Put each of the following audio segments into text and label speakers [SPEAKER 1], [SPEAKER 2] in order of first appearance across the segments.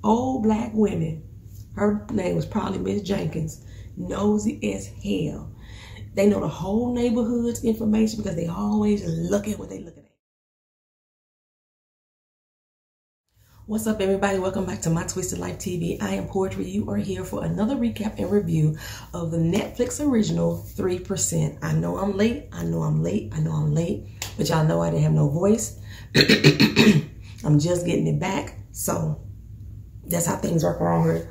[SPEAKER 1] Old black women, her name was probably Miss Jenkins, nosy as hell. They know the whole neighborhood's information because they always look at what they looking at. What's up, everybody? Welcome back to My Twisted Life TV. I am Portrait. You are here for another recap and review of the Netflix original 3%. I know I'm late. I know I'm late. But y'all know I didn't have no voice. I'm just getting it back. So that's how things work around here.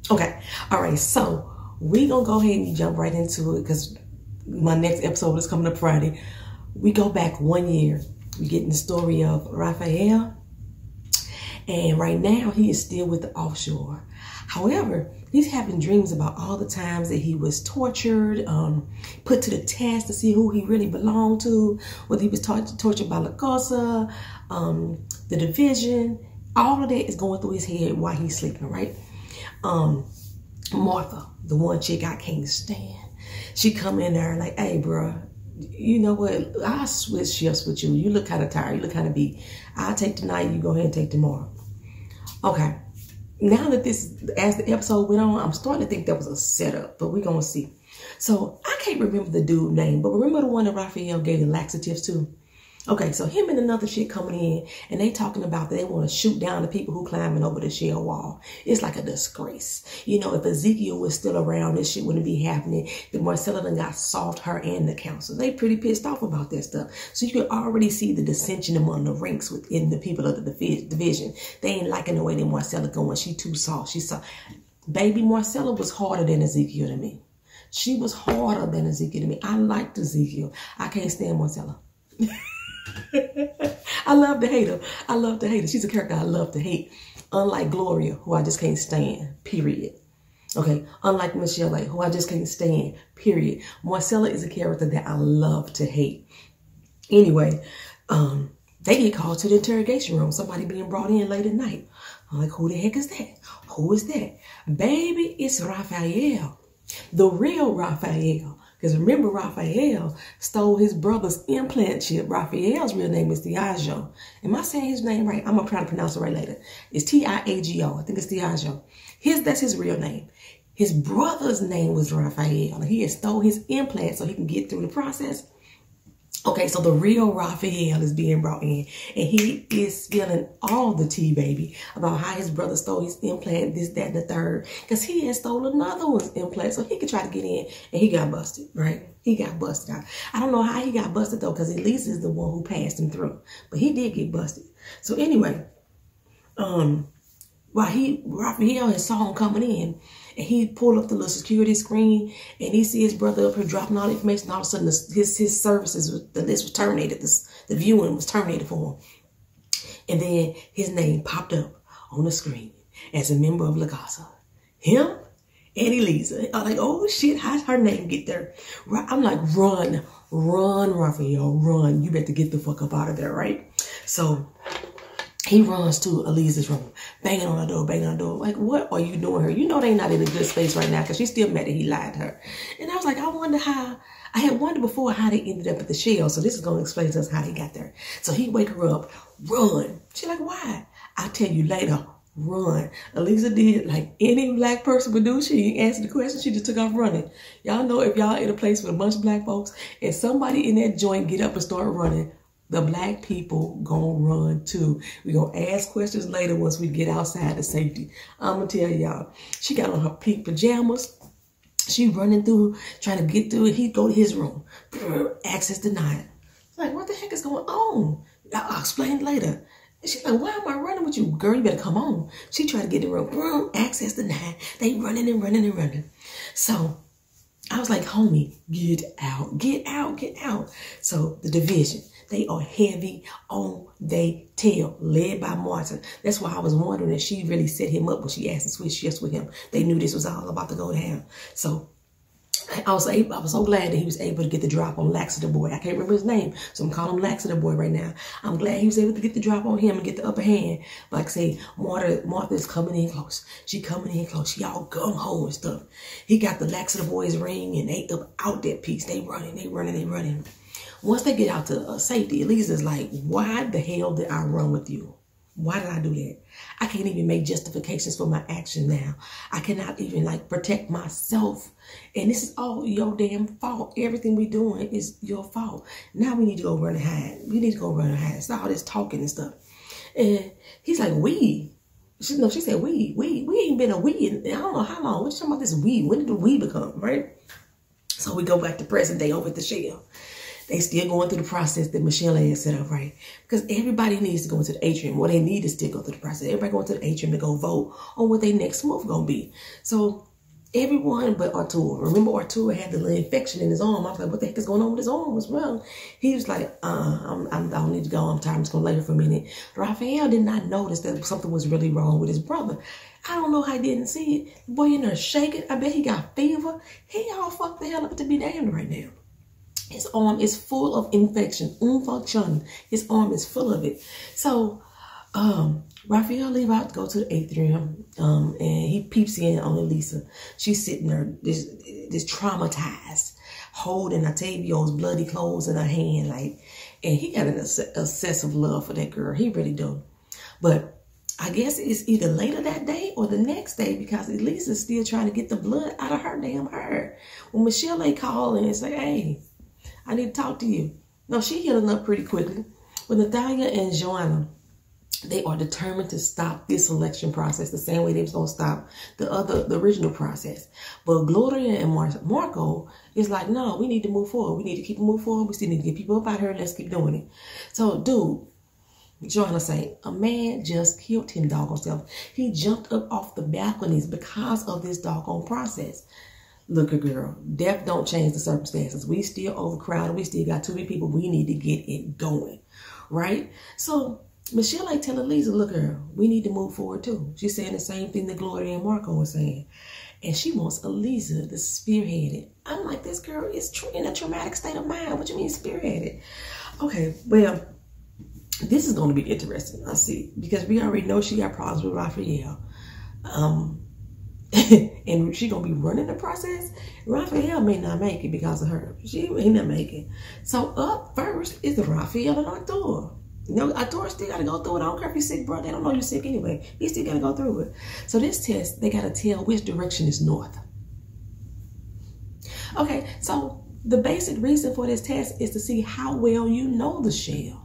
[SPEAKER 1] Okay. All right. So we gonna go ahead and jump right into it because my next episode is coming up Friday. We go back 1 year. We get in the story of Raphael. And right now he is still with the offshore. However, he's having dreams about all the times that he was tortured, put to the test to see who he really belonged to, whether he was tortured by La Cosa, the division. All of that is going through his head while he's sleeping, right? Martha, the one chick I can't stand, she come in there like, hey, bro, you know what? I'll switch shifts with you. You look kind of tired. You look kind of beat. I'll take tonight. You go ahead and take tomorrow. Okay. Now that as the episode went on, I'm starting to think that was a setup, but we're going to see. So I can't remember the dude's name, but remember the one that Raphael gave the laxatives to? Okay, so him and another chick coming in, and they talking about that they want to shoot down the people who climbing over the shell wall. It's like a disgrace. You know, if Ezekiel was still around, this shit wouldn't be happening. The Marcella done got soft, her and the council. They pretty pissed off about that stuff. So you can already see the dissension among the ranks within the people of the division. They ain't liking the way that Marcella going. She too soft. She soft. Baby Marcella was harder than Ezekiel to me. She was harder than Ezekiel to me. I liked Ezekiel. I can't stand Marcella. I love to hate her. I love to hate her. She's a character I love to hate. Unlike Gloria, who I just can't stand, period. Okay, unlike Michelle, who I just can't stand, period. Marcella is a character that I love to hate. Anyway, they get called to the interrogation room. Somebody being brought in late at night. I'm like, who the heck is that? Who is that? Baby, it's Raphael. The real Raphael. Because remember, Raphael stole his brother's implant chip. Raphael's real name is Tiago. Am I saying his name right? I'm going to try to pronounce it right later. It's Tiago. I think it's Tiago. That's his real name. His brother's name was Raphael. He had stole his implant so he can get through the process. Okay, so the real Raphael is being brought in, and he is spilling all the tea, baby, about how his brother stole his implant, this, that, and the third, because he had stole another one's implant so he could try to get in, and he got busted, right? He got busted out. I don't know how he got busted, though, because Elisa is the one who passed him through, but he did get busted. So anyway, while Raphael had saw him coming in, and he pulled up the little security screen, and he see his brother up here dropping all the information. All of a sudden, his services, the list was terminated. The viewing was terminated for him. And then his name popped up on the screen as a member of La Casa. Him and Elisa. I'm like, oh shit, how'd her name get there? I'm like, run, Raphael, run. You better get the fuck up out of there, right? So he runs to Elisa's room, banging on the door. Like, what are you doing here? You know they not in a good space right now because she's still mad that he lied to her. And I was like, I had wondered before how they ended up at the shell. So this is going to explain to us how they got there. So he wake her up, run. She's like, why? I'll tell you later, run. Elisa did like any black person would do. She didn't answer the question. She just took off running. Y'all know if y'all in a place with a bunch of black folks and somebody in that joint get up and start running, the black people gonna run too. We gonna ask questions later once we get outside the safety. I'm gonna tell y'all. She got on her pink pajamas. She running through, trying to get through it. He go to his room. Access denied. Like, what the heck is going on? I'll explain later. And she's like, why am I running with you? Girl, you better come on. She tried to get in the room. Access denied. They running and running and running. So I was like, homie, get out. Get out. Get out. So the division. They are heavy on their tail, led by Martin. That's why I was wondering if she really set him up when she asked to switch shifts with him. They knew this was all about to go down. So I was so glad that he was able to get the drop on Laxative Boy. I can't remember his name, so I'm calling him Laxative Boy right now. I'm glad he was able to get the drop on him and get the upper hand. But like I say, Martha is coming in close. She coming in close. She all gung-ho and stuff. He got the Laxative Boy's ring, and they up out that piece. They running. Once they get out to safety, Elisa's like, why the hell did I run with you? Why did I do that? I can't even make justifications for my action now. I cannot even like protect myself. And this is all your damn fault. Everything we doing is your fault. Now we need to go run and hide. We need to go run and hide. It's all this talking and stuff. And he's like, we. She said we. We ain't been a we in I don't know how long. What you talking about this we? When did the we become, right? So we go back to present day over at the shell. They still going through the process that Michelle had set up, right? Because everybody needs to go into the atrium. Well, they need to still go through the process. Everybody going to the atrium to go vote on what their next move going to be. So everyone but Artur. Remember Artur had the little infection in his arm. I was like, what the heck is going on with his arm as well? He was like, I don't need to go. I'm tired. I'm just going to lay here for a minute. Raphael did not notice that something was really wrong with his brother. I don't know how he didn't see it. The boy in there shaking. I bet he got fever. He all fucked the hell up to be damned right now. His arm is full of infection, infection. His arm is full of it. So, Raphael leave out to go to the atrium, and he peeps in on Elisa. She's sitting there, this traumatized, holding Octavio's bloody clothes in her hand, like, and he got an excessive love for that girl. He really do. But I guess it's either later that day or the next day because Elisa's still trying to get the blood out of her damn hair. When Michelle called and say, hey, I need to talk to you. No, she healing up pretty quickly. But Natalia and Joana, they are determined to stop this election process the same way they was going to stop the original process. But Gloria and Marco is like, no, we need to move forward. We need to keep moving forward. We still need to get people up out here. Let's keep doing it. So, dude, Joana say, a man just killed his doggone self. He jumped up off the balconies because of this doggone process. Look, girl, death don't change the circumstances. We still overcrowded. We still got too many people. We need to get it going, right? So Michelle tell Elisa, look, girl, we need to move forward too. She's saying the same thing that Gloria and Marco were saying. And she wants Elisa to spearhead it. I'm like, this girl is in a traumatic state of mind. What you mean spearhead it? Okay, well, this is going to be interesting, I see. Because we already know she got problems with Raphael. And she gonna be running the process. Raphael may not make it because of her. She may not make it. So up first is the Raphael and Artur. You know, Artur still gotta go through it. I don't care if he's sick, bro. They don't know you're sick anyway. He still gotta go through it. So this test, they gotta tell which direction is north. Okay, so the basic reason for this test is to see how well you know the shell.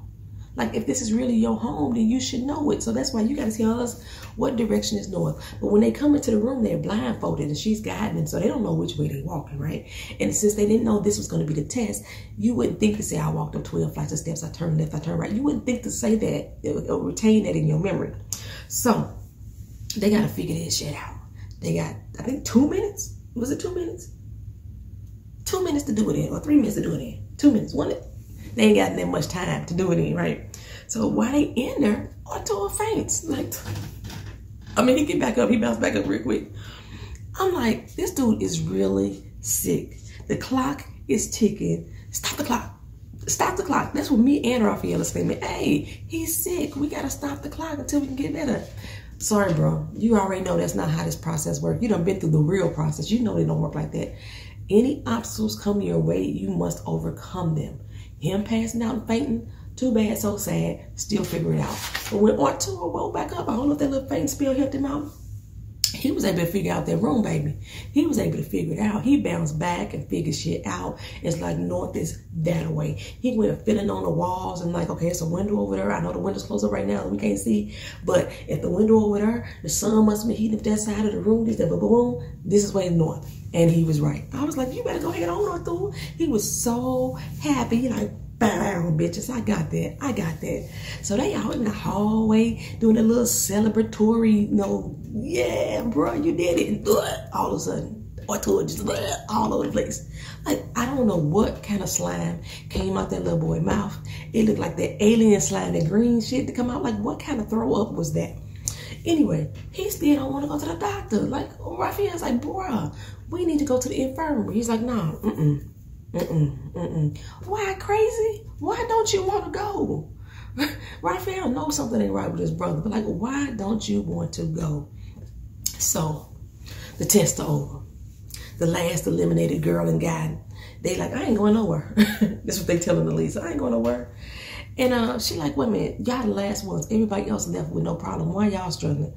[SPEAKER 1] Like, if this is really your home, then you should know it. So that's why you got to tell us what direction is north. But when they come into the room, they're blindfolded and she's guiding them. So they don't know which way they're walking, right? And since they didn't know this was going to be the test, you wouldn't think to say, I walked up 12 flights of steps, I turned left, I turned right. You wouldn't think to say that or retain that in your memory. So they got to figure this shit out. They got, I think, 2 minutes. Was it 2 minutes? 2 minutes to do it in, or 3 minutes to do it in. 2 minutes, wasn't it? They ain't got that much time to do it in, right? So while they in there, Artur faints. Like, I mean, he get back up. He bounced back up real quick. I'm like, this dude is really sick. The clock is ticking. Stop the clock. Stop the clock. That's what me and Raphael are screaming. Hey, he's sick. We got to stop the clock until we can get better. Sorry, bro. You already know that's not how this process works. You done been through the real process. You know they don't work like that. Any obstacles come your way, you must overcome them. Him passing out and fainting, too bad, so sad, still figure it out. But when Artur woke back up, I don't know if that little faint spell helped him out. He was able to figure out that room, baby. He was able to figure it out. He bounced back and figured shit out. It's like north is that way. He went feeling on the walls and like, okay, it's a window over there. I know the window's closed up right now, so we can't see. But if the window over there, the sun must be heating up that side of the room. This, that, boom, boom, boom. This is way north. And he was right. I was like, you better go ahead on, Artur. He was so happy, like, bam, bitches, I got that. I got that. So they out in the hallway doing a little celebratory, you know, yeah, bro, you did it. And all of a sudden, Artur just all over the place. Like, I don't know what kind of slime came out that little boy's mouth. It looked like that alien slime, that green shit to come out. Like, what kind of throw up was that? Anyway, he still don't want to go to the doctor. Like, Raphael's like, bruh, we need to go to the infirmary. He's like, nah, Why, crazy? Why don't you want to go? Raphael knows something ain't right with his brother, but like, why don't you want to go? So, the tests are over. The last eliminated girl and guy They like, I ain't going nowhere. That's what they telling Elisa. I ain't going nowhere. And she like, wait a minute, y'all the last ones. Everybody else left with no problem. Why y'all struggling?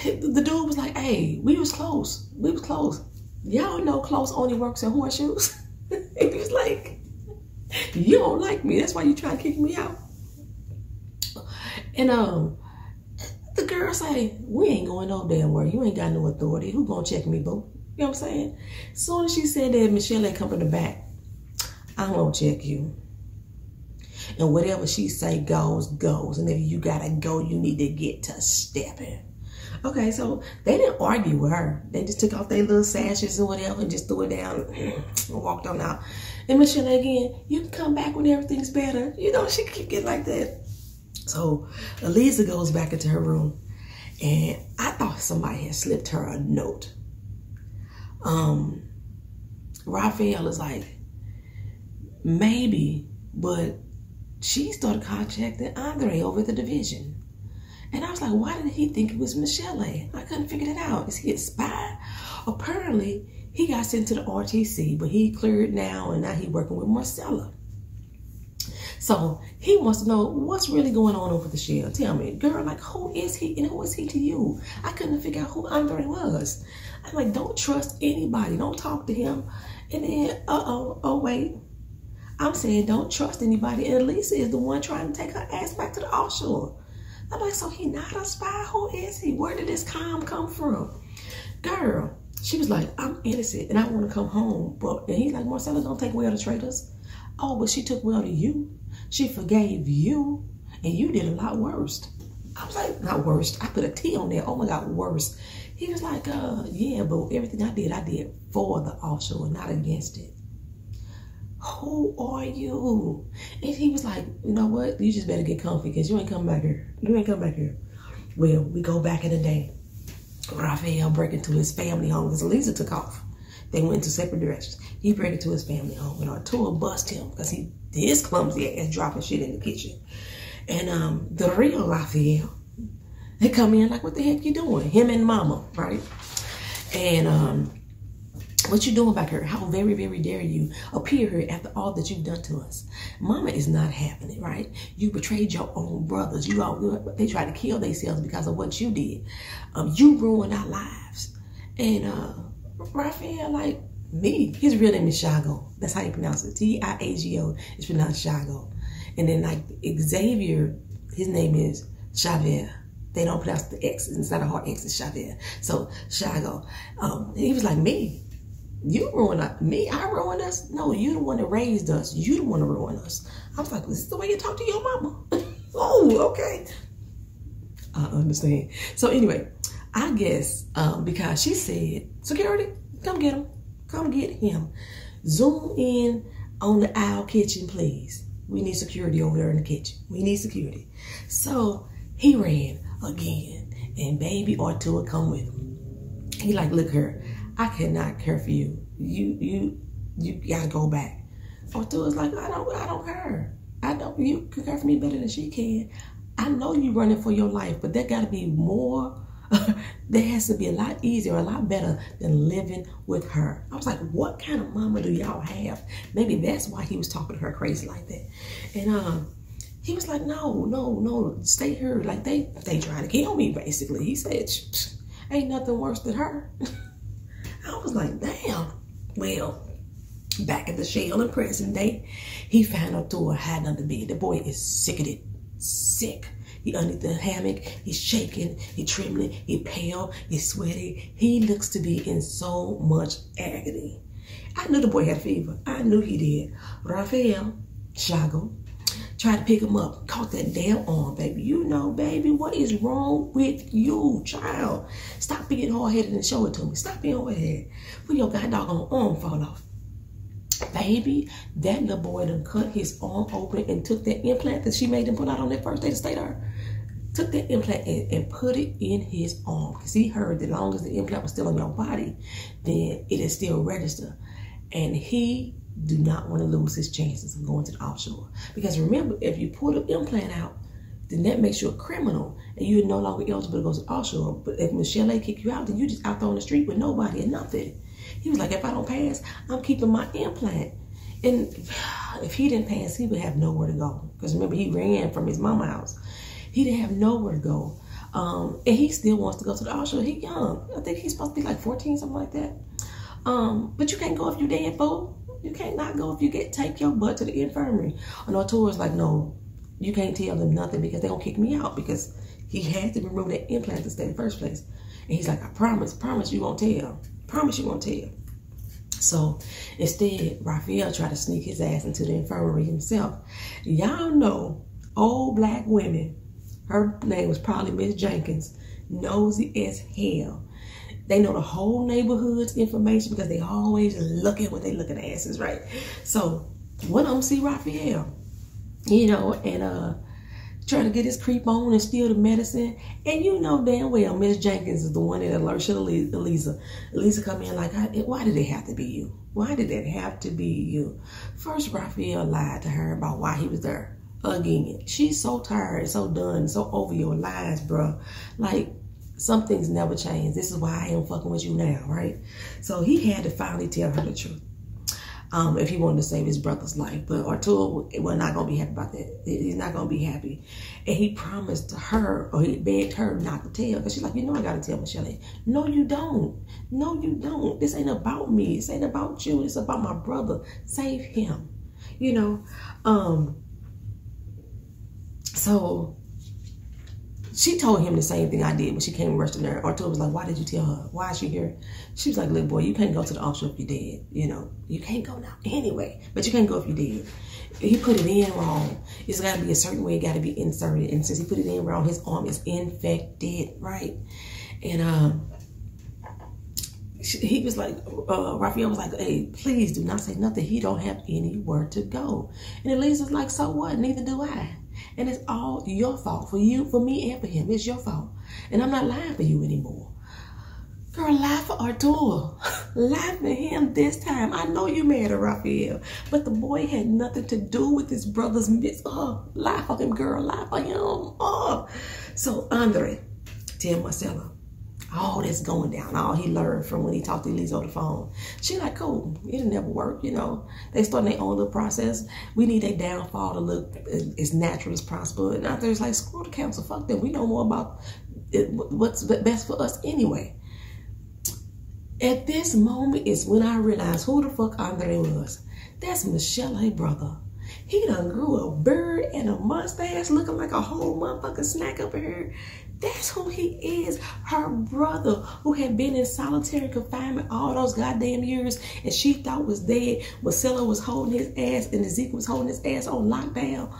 [SPEAKER 1] The dude was like, hey, we was close. We was close. Y'all know close only works in horseshoes. And he was like, you don't like me. That's why you trying to kick me out. And the girl say, we ain't going no damn where. You ain't got no authority. Who gonna check me, boo? You know what I'm saying? As soon as she said that, Michelle had come from the back. I'm gonna check you. And whatever she say goes, goes. And if you gotta go, you need to get to stepping. Okay, so they didn't argue with her. They just took off their little sashes and whatever and just threw it down and walked on out. And Michelle again, you can come back when everything's better. You know, she keep getting like that. So Elisa goes back into her room, and I thought somebody had slipped her a note. Raphael is like, maybe, but she started contacting Andre over the division. And I was like, why did he think it was Michelle? I couldn't figure it out. Is he a spy? Apparently, he got sent to the RTC, but he cleared now, and now he's working with Marcella. So he wants to know what's really going on over the shell. Tell me, girl, like, who is he and who is he to you? I couldn't figure out who Andre was. I'm like, don't trust anybody. Don't talk to him. And then, oh, wait. I'm saying don't trust anybody. And Elisa is the one trying to take her ass back to the offshore. I'm like, so he not a spy? Who is he? Where did this calm come from? Girl, she was like, I'm innocent and I want to come home. And he's like, Marcella don't take well to traitors. Oh, but she took well to you. She forgave you, and you did a lot worse. I was like, not worst. I put a T on there. Oh my God, worse. He was like, yeah, but everything I did for the offshore, not against it. Who are you? And he was like, you know what? You just better get comfy because you ain't come back here. You ain't come back here. Well, we go back in the day. Raphael break into his family home because Elisa took off. They went into separate directions. He break into his family home, and Artur bust him because his clumsy ass dropping shit in the kitchen. And the real Raphael, they come in like, what the heck you doing? Him and Mama, right? And what you doing back here? How very, very dare you appear here after all that you've done to us? Mama is not having it, right? You betrayed your own brothers. They tried to kill themselves because of what you did. You ruined our lives. And Raphael, like, me, his real name is Shago. That's how you pronounce it. T-I-A-G-O. It's pronounced Shago. And then like Xavier, his name is Xavier. They don't pronounce the X. It's not a hard X, it's Xavier. So Shago. He was like, me. You ruined me. I ruined us. No, you the one that raised us. You the one that ruined us. I was like, this is the way you talk to your mama. Oh, okay. I understand. So anyway, I guess because she said, security, come get him. Come get him. Zoom in on the aisle kitchen, please. We need security over there in the kitchen. We need security. So he ran again. And baby Artur come with him. He like, look here, I cannot care for you. You gotta go back. Artur's like, I don't care. You can care for me better than she can. I know you running for your life, but there gotta be more. That has to be a lot easier, a lot better than living with her. I was like, what kind of mama do y'all have? Maybe that's why he was talking to her crazy like that. And he was like, no, stay here. Like they trying to kill me, basically. He said, ain't nothing worse than her. I was like, damn. Well, back at the shell in present day, he found Artur hiding under the bed. The boy is sick of it. Sick. He underneath the hammock, he's shaking, he's trembling, he's pale, he's sweaty. He looks to be in so much agony. I knew the boy had a fever. I knew he did. Raphael, Shago, tried to pick him up, caught that damn arm, baby. You know, baby, what is wrong with you, child? Stop being hard-headed and show it to me. Stop being hard-headed. When your goddamn arm fall off. Baby, that little boy done cut his arm open and took that implant that she made him put out on that first day to stay there. Took that implant and put it in his arm. Because he heard that as long as the implant was still on your body, then it is still registered. And he do not want to lose his chances of going to the offshore. Because remember, if you pull the implant out, then that makes you a criminal. And you're no longer eligible to go to the offshore. But if Michelle kick you out, then you just out there on the street with nobody and nothing. He was like, if I don't pass, I'm keeping my implant. And if he didn't pass, he would have nowhere to go. Because remember, he ran from his mama's house. He didn't have nowhere to go. And he still wants to go to the Artur. He's young. I think he's supposed to be like 14, something like that. But you can't go if you're dead, fool. You can't not go if you take your butt to the infirmary. And Artur was like, no, you can't tell them nothing because they're going to kick me out, because he had to remove that implant to stay in the first place. And he's like, I promise you won't tell. Promise you won't tell. So instead, Raphael tried to sneak his ass into the infirmary himself. Y'all know old black women, her name was probably Miss Jenkins, nosy as hell. They know the whole neighborhood's information because they always look at what they look at asses, right? So one of them see Raphael, you know, and trying to get his creep on and steal the medicine. And you know damn well Miss Jenkins is the one that alerted Elisa. Elisa come in like, why did it have to be you? Why did it have to be you? First, Raphael lied to her about why he was there. Again, she's so tired, so done, so over your lies, bro. Like, some things never change. This is why I am fucking with you now, right? So he had to finally tell her the truth. If he wanted to save his brother's life. But Artur was not going to be happy about that. He's not going to be happy. And he promised her, or he begged her not to tell. Because she's like, you know I got to tell Michelle. No, you don't. No, you don't. This ain't about me. This ain't about you. It's about my brother. Save him. You know? So she told him the same thing I did when she came rushing there. Artur was like, why did you tell her? Why is she here? She was like, look, boy, you can't go to the Artur if you're dead. You know, you can't go now anyway, but you can't go if you're dead. He put it in wrong. It's got to be a certain way. It got to be inserted. And since he put it in wrong, his arm is infected, right? And he was like, Raphael was like, hey, please do not say nothing. He don't have anywhere to go. And Elisa's like, so what? Neither do I. And it's all your fault, for you, for me, and for him. It's your fault. And I'm not lying for you anymore. Girl, lie for Artur. Lie for him this time. I know you mad at Raphael, but the boy had nothing to do with his brother's miss. Lie for him, girl. Lie for him. So Andre, tell Marcella all that's going down, all he learned from when he talked to Elisa on the phone. She like, cool, it'll never work, you know. They starting their own little process. We need their downfall to look as natural as possible. And out there's like, screw the council, fuck them. We know more about what's best for us anyway. At this moment is when I realized who the fuck Andre was. That's Michelle, her brother. He done grew a beard and a mustache looking like a whole motherfucking snack up in here. That's who he is. Her brother, who had been in solitary confinement all those goddamn years and she thought was dead. Marcella was holding his ass and Ezekiel was holding his ass on lockdown.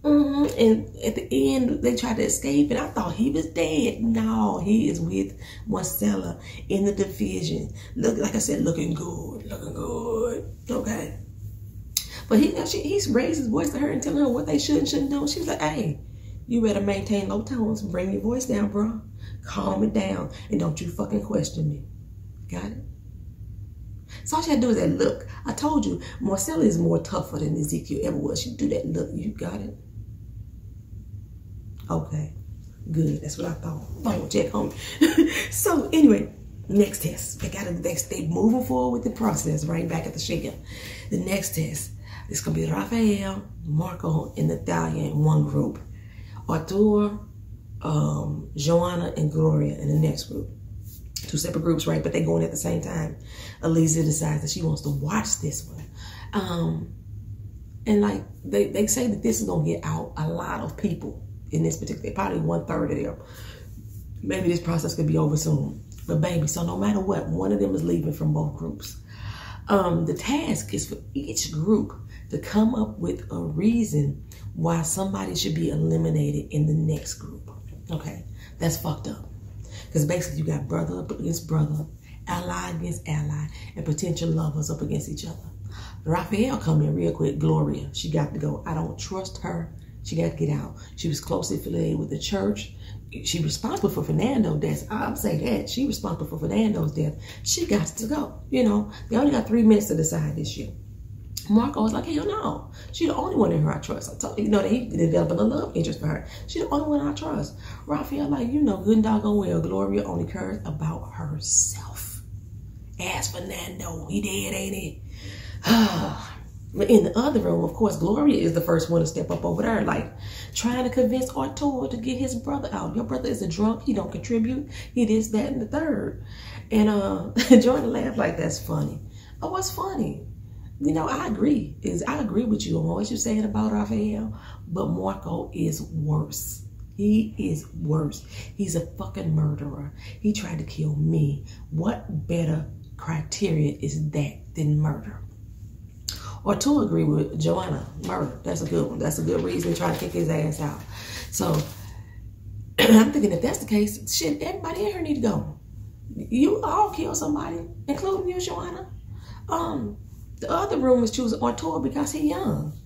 [SPEAKER 1] And at the end, they tried to escape and I thought he was dead. No, he is with Marcella in the division. Look, like I said, looking good. Okay. But he's raised his voice to her and telling her what they should and shouldn't do. She's like, hey, you better maintain low tones. Bring your voice down, bro. Calm it down. And don't you fucking question me. Got it? So all she had to do is that look. I told you, Marcella is more tougher than Ezekiel ever was. She do that look. You got it? Okay. Good. That's what I thought. Phone check on me. So anyway, next test. They moving forward with the process right back at the shaker. The next test. It's going to be Raphael, Marco, and Natalia in one group. Artur, Joana, and Gloria in the next group. Two separate groups, right? But they're going at the same time. Elisa decides that she wants to watch this one. And like, they say that this is going to get out a lot of people in this particular, probably 1/3 of them. Maybe this process could be over soon. But baby, so no matter what, one of them is leaving from both groups. The task is for each group to come up with a reason why somebody should be eliminated in the next group. Okay, that's fucked up. Because basically you got brother up against brother, ally against ally, and potential lovers up against each other. Raphael come in real quick. Gloria, she got to go. I don't trust her. She got to get out. She was closely affiliated with the church. She responsible for Fernando's death. I'm saying that. She responsible for Fernando's death. She got to go. You know, they only got 3 minutes to decide this shit. Marco was like, hell no. She the only one in her I trust. I told you, know, that he developed a love interest for her. She the only one I trust. Raphael, like, you know, good and doggone well, Gloria only cares about herself. Ask Fernando. He dead, ain't he? But in the other room, of course, Gloria is the first one to step up over there, like trying to convince Artur to get his brother out. Your brother is a drunk. He don't contribute. He this, that, and the third. And Joana laughed like, that's funny. Oh, what's funny? You know, I agree with you on what you're saying about Raphael, but Marco is worse. He is worse. He's a fucking murderer. He tried to kill me. What better criteria is that than murder? Or to agree with Joana, murder. That's a good one. That's a good reason to try to kick his ass out. So I'm thinking if that's the case, shit, everybody in here need to go. You all kill somebody, including you, Joana. The other room is choosing Artur because he's young.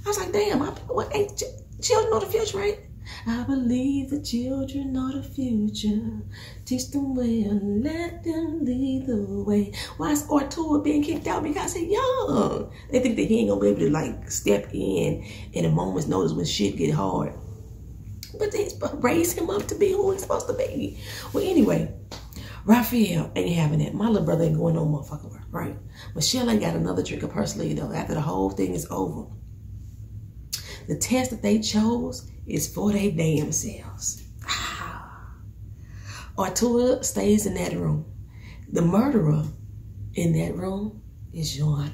[SPEAKER 1] I was like, damn, children know the future, right? I believe the children know the future. Teach them well, let them lead the way. Why is Artur being kicked out? Because he's young. They think that he ain't gonna be able to like step in a moment's notice when shit get hard. But they raise him up to be who he's supposed to be. Well, anyway, Raphael ain't having it. My little brother ain't going no motherfucking work, right? Michelle ain't got another trick up her sleeve though. After the whole thing is over, the test that they chose is for their damn selves. Artur stays in that room. The murderer in that room is Joana.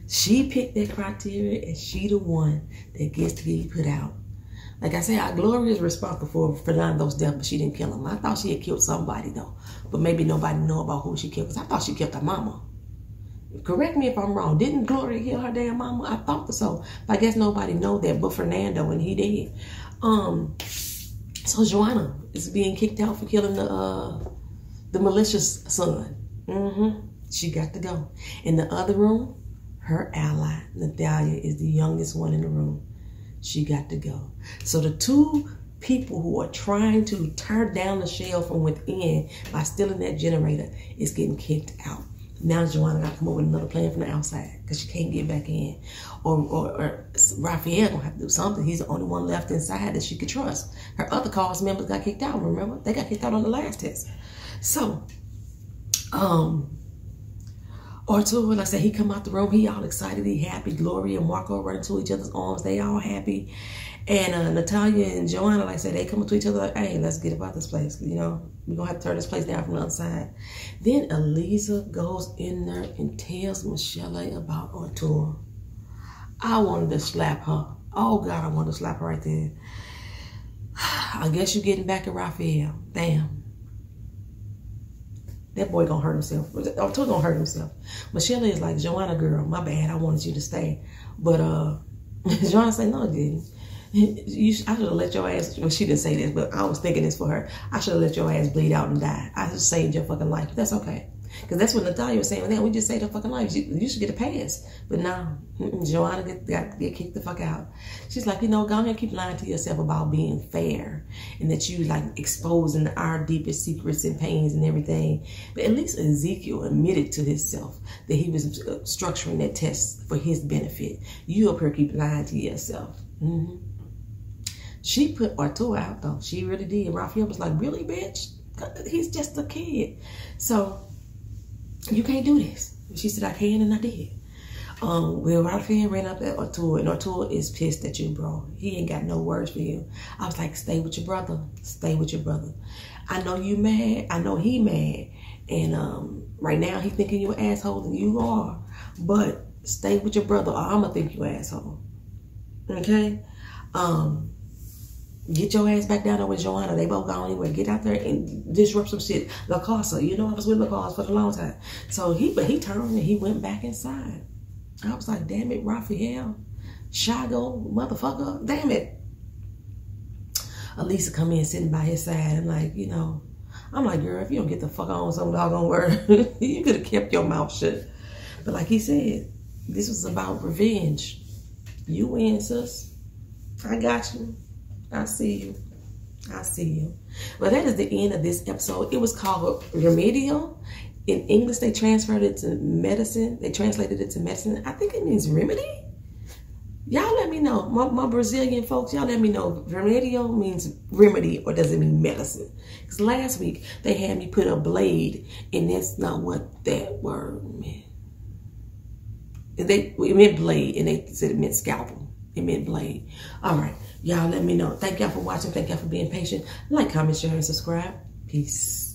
[SPEAKER 1] She picked that criteria and she the one that gets to get put out. Like I said, Gloria is responsible for Fernando's death, but she didn't kill him. I thought she had killed somebody though, but maybe nobody know about who she killed because I thought she killed her mama. Correct me if I'm wrong. Didn't Gloria kill her damn mama? I thought so. But I guess nobody know that but Fernando, and he did. So Joana is being kicked out for killing the malicious son. She got to go. In the other room, her ally, Natalia, is the youngest one in the room. She got to go. So the two people who are trying to tear down the shell from within by stealing that generator is getting kicked out. Now Joana got to come up with another plan from the outside because she can't get back in. Or Raphael gonna have to do something. He's the only one left inside that she could trust. Her other cast members got kicked out, remember? They got kicked out on the last test. So, Artur, like I said, he come out the room. He all excited. He happy. Gloria and Marco run into each other's arms. They all happy. And Natalia and Joana, like I said, they come up to each other like, hey, let's get about this place. You know, we're going to have to turn this place down from the other side. Then Elisa goes in there and tells Michelle about Artur. I wanted to slap her. Oh, God, I wanted to slap her right there. I guess you're getting back at Raphael. Damn. That boy gonna hurt himself. Artur gonna hurt himself. Michelle is like, Joana, girl, my bad. I wanted you to stay. But Joana said, no, I didn't. I should have let your ass, well, she didn't say this, but I was thinking this for her. I should have let your ass bleed out and die. I just saved your fucking life. That's okay. Because that's what Natalia was saying. Well, we just saved her fucking life. You should get a pass. But no, Joana get kicked the fuck out. She's like, you know, go ahead and keep lying to yourself about being fair and that you like exposing our deepest secrets and pains and everything. But at least Ezekiel admitted to himself that he was structuring that test for his benefit. You up here keep lying to yourself. She put Artur out though. She really did. Raphael was like, really, bitch? He's just a kid. So you can't do this. She said, I can, and I did. Well, Raphael ran up at Artur, and Artur is pissed at you, bro. He ain't got no words for you. I was like, stay with your brother. Stay with your brother. I know you mad. I know he mad. And right now, he thinking you an asshole, and you are. But stay with your brother, or I'm going to think you an asshole. Okay? Get your ass back down there with Joana. They both gone anywhere. Get out there and disrupt some shit. La Casa, you know I was with La Casa for a long time. So he turned and he went back inside. I was like, damn it, Raphael. Shago, motherfucker. Damn it. Elisa come in sitting by his side and like, you know, I'm like, girl, if you don't get the fuck on some doggone word, you could have kept your mouth shut. But like he said, this was about revenge. You win, sis. I got you. I see you. I see you. Well, that is the end of this episode. It was called Remedial. In English, they transferred it to medicine. They translated it to medicine. I think it means remedy. Y'all let me know. My Brazilian folks, y'all let me know. Remedio means remedy, or does it mean medicine? Because last week they had me put a blade, and that's not what that word meant. It meant blade, and they said it meant scalpel. It meant blade. All right. Y'all let me know. Thank y'all for watching. Thank y'all for being patient. Like, comment, share, and subscribe. Peace.